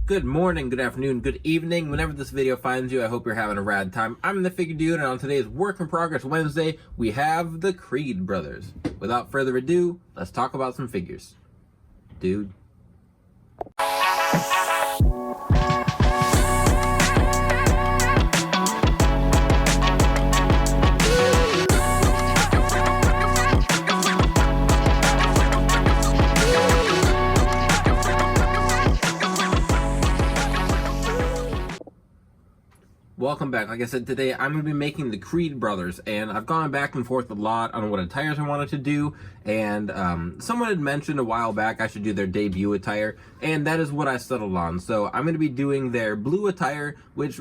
Good morning, good afternoon, good evening. Whenever this video finds you, I hope you're having a rad time. I'm the Figure Dude, and on today's Work in Progress Wednesday, we have the Creed brothers. Without further ado, let's talk about some figures. Dude. Welcome back. Like I said, today I'm going to be making the Creed brothers, and I've gone back and forth a lot on what attires I wanted to do, and someone had mentioned a while back I should do their debut attire, and that is what I settled on. So I'm going to be doing their blue attire, which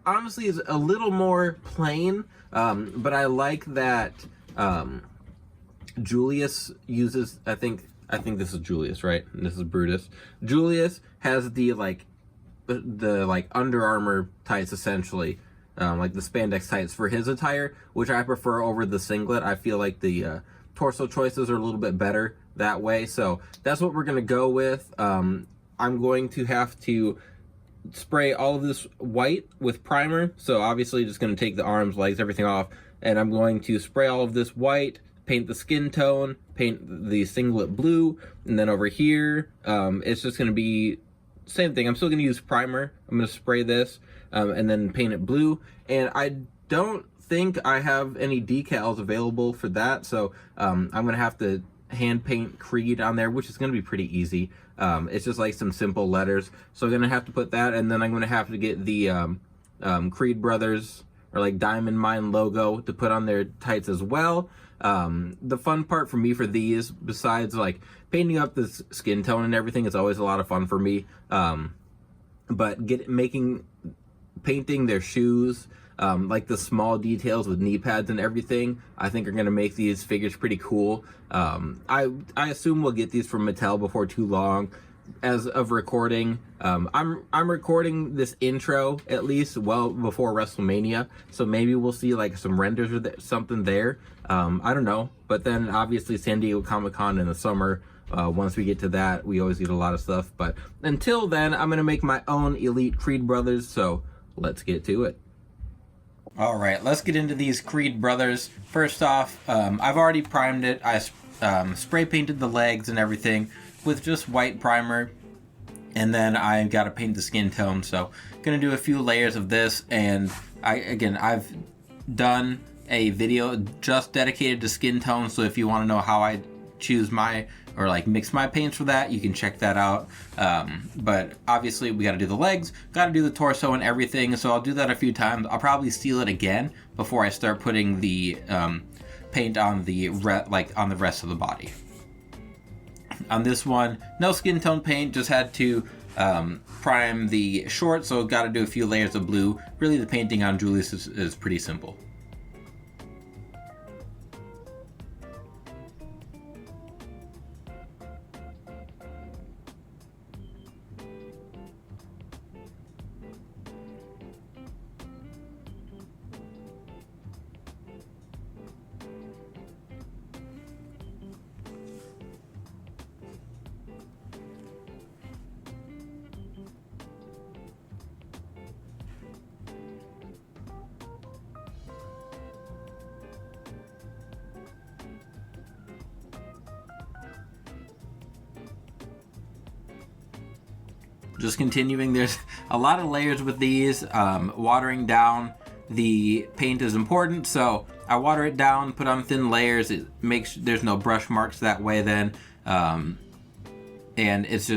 honestly is a little more plain, but I like that Julius uses, I think this is Julius, right? And this is Brutus. Julius has the Under Armour tights, essentially, like the spandex tights for his attire, which I prefer over the singlet. I feel like the torso choices are a little bit better that way, so that's what we're gonna go with. I'm going to have to spray all of this white with primer, so obviously just gonna take the arms, legs, everything off, and I'm going to spray all of this white, paint the skin tone, paint the singlet blue, and then over here, it's just gonna be same thing. I'm still going to use primer. I'm going to spray this and then paint it blue. And I don't think I have any decals available for that, so I'm going to have to hand paint Creed on there, which is going to be pretty easy. It's just like some simple letters. So I'm going to have to put that, and then I'm going to have to get the Creed Brothers or like Diamond Mine logo to put on their tights as well. The fun part for me for these, besides like painting up the skin tone and everything, is always a lot of fun for me. But painting their shoes, like the small details with knee pads and everything, I think are gonna make these figures pretty cool. I assume we'll get these from Mattel before too long. As of recording, I'm recording this intro at least well before WrestleMania, so maybe we'll see like some renders or something there. I don't know, but then obviously San Diego Comic-Con in the summer. Once we get to that, we always get a lot of stuff, but until then, I'm gonna make my own Elite Creed brothers, so let's get to it. All right, let's get into these Creed brothers. First off, I've already primed it. I spray painted the legs and everything with just white primer, and then I got to paint the skin tone, so gonna do a few layers of this. And I've done a video just dedicated to skin tone, so if you want to know how I choose or like mix my paints for that, you can check that out. But obviously we got to do the legs, got to do the torso and everything, so I'll do that a few times. I'll probably seal it again before I start putting the paint on the rest of the body. On this one, no skin tone paint, just had to prime the short, so got to do a few layers of blue. Really, the painting on Julius is pretty simple. Just continuing, there's a lot of layers with these. Watering down the paint is important, so I water it down, put on thin layers. It makes there's no brush marks that way then. And it's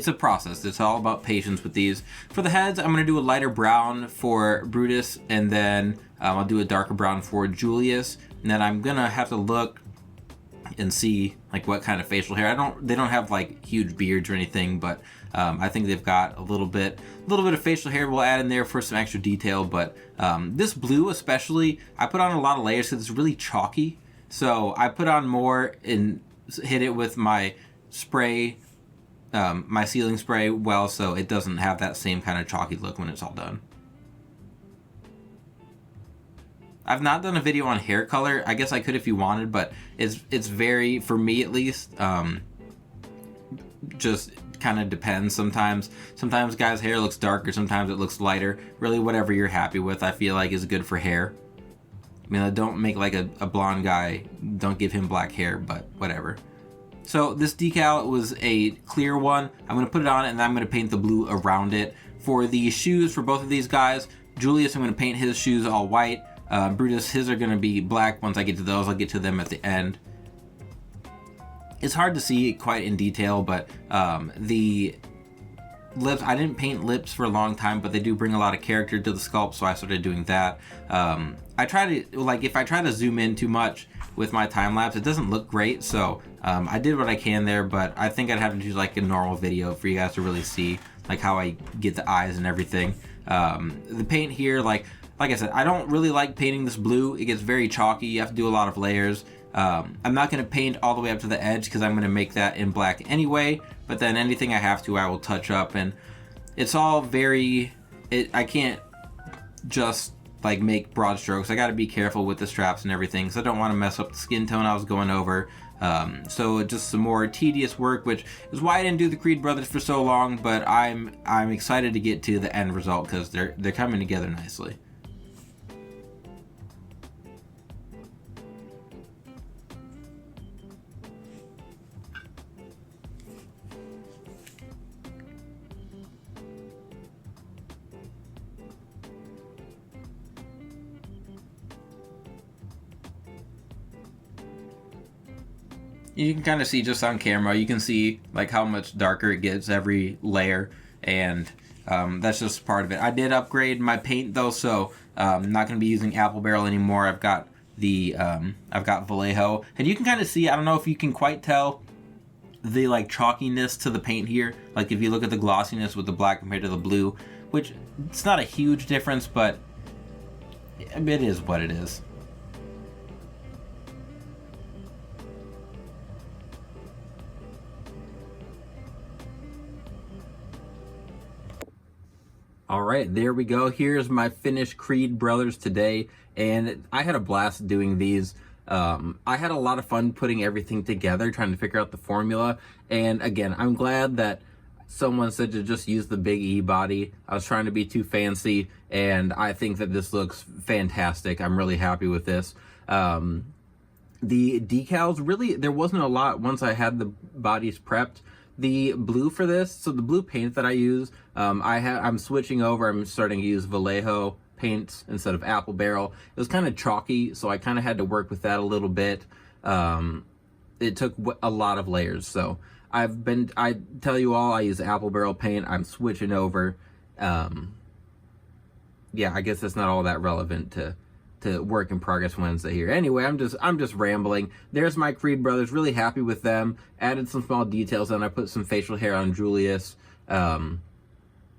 a process. It's all about patience with these. For the heads, I'm gonna do a lighter brown for Brutus, and then I'll do a darker brown for Julius. And then I'm gonna have to look and see like what kind of facial hair. They don't have like huge beards or anything, but I think they've got a little bit of facial hair we'll add in there for some extra detail. But this blue especially, I put on a lot of layers because it's really chalky. So I put on more and hit it with my spray, my sealing spray, well, so it doesn't have that same kind of chalky look when it's all done. I've not done a video on hair color. I guess I could if you wanted, but it's very, for me at least, just kind of depends. Sometimes guys' hair looks darker, sometimes it looks lighter. Really, whatever you're happy with, I feel like is good for hair. I mean, don't make like a blonde guy, don't give him black hair, but whatever. So this decal was a clear one. I'm going to put it on and then I'm going to paint the blue around it. For the shoes for both of these guys, Julius, I'm going to paint his shoes all white. Brutus, his are going to be black. Once I get to those, I'll get to them at the end. It's hard to see quite in detail, but the lips, I didn't paint lips for a long time, but they do bring a lot of character to the sculpt, so I started doing that. I try to, like, if I try to zoom in too much with my time lapse, it doesn't look great, so I did what I can there, but I think I'd have to do like a normal video for you guys to really see like how I get the eyes and everything. The paint here, like I said, I don't really like painting this blue. It gets very chalky. You have to do a lot of layers. I'm not going to paint all the way up to the edge because I'm going to make that in black anyway, but then anything I have to, I will touch up, and it's all very, I can't just like make broad strokes. I got to be careful with the straps and everything, so I don't want to mess up the skin tone I was going over. So just some more tedious work, which is why I didn't do the Creed brothers for so long, but I'm excited to get to the end result because they're coming together nicely. You can kind of see just on camera, you can see like how much darker it gets every layer, and that's just part of it. I did upgrade my paint though, so I'm not going to be using Apple Barrel anymore. I've got the Vallejo, and you can kind of see, I don't know if you can quite tell the like chalkiness to the paint here. Like if you look at the glossiness with the black compared to the blue, which it's not a huge difference, but it is what it is. All right, there we go. Here's my finished Creed brothers today, and I had a blast doing these. I had a lot of fun putting everything together, trying to figure out the formula. And again, I'm glad that someone said to just use the Big E body. I was trying to be too fancy, and I think that this looks fantastic. I'm really happy with this. The decals, really, there wasn't a lot once I had the bodies prepped. The blue for this, so the blue paint that I use, I'm switching over. I'm starting to use Vallejo paints instead of Apple Barrel. It was kind of chalky, so I kind of had to work with that a little bit. It took a lot of layers, so I tell you all, I use Apple Barrel paint. I'm switching over. Yeah, I guess that's not all that relevant to Work in Progress Wednesday here. Anyway, I'm just rambling. There's my Creed brothers. Really happy with them. Added some small details, and I put some facial hair on Julius. I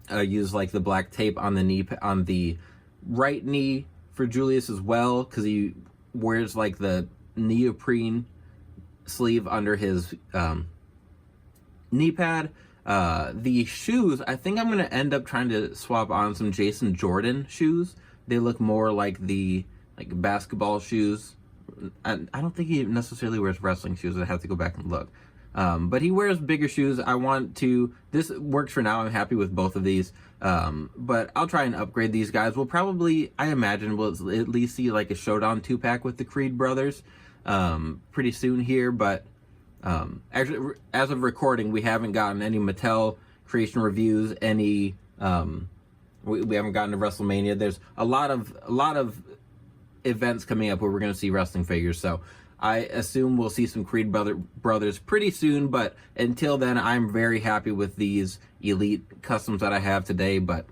used like the black tape on the knee, on the right knee for Julius as well, because he wears like the neoprene sleeve under his knee pad. The shoes, I think I'm gonna end up trying to swap on some Jason Jordan shoes. They look more like the basketball shoes. I don't think he necessarily wears wrestling shoes. I have to go back and look. But he wears bigger shoes. This works for now. I'm happy with both of these. But I'll try and upgrade these guys. We'll probably, I imagine, we'll at least see like a Showdown 2-pack with the Creed brothers pretty soon here. But actually, as of recording, we haven't gotten any Mattel creation reviews, any... We haven't gotten to WrestleMania. There's a lot of events coming up where we're going to see wrestling figures. So I assume we'll see some Creed brothers pretty soon. But until then, I'm very happy with these Elite customs that I have today. But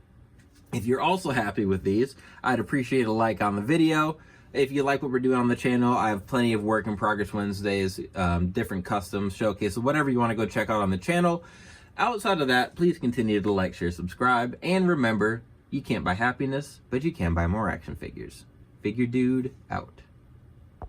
if you're also happy with these, I'd appreciate a like on the video. If you like what we're doing on the channel, I have plenty of Work in Progress Wednesdays, different customs, showcases, whatever you want to go check out on the channel. Outside of that, please continue to like, share, subscribe, and remember, you can't buy happiness, but you can buy more action figures. Figure Dude out.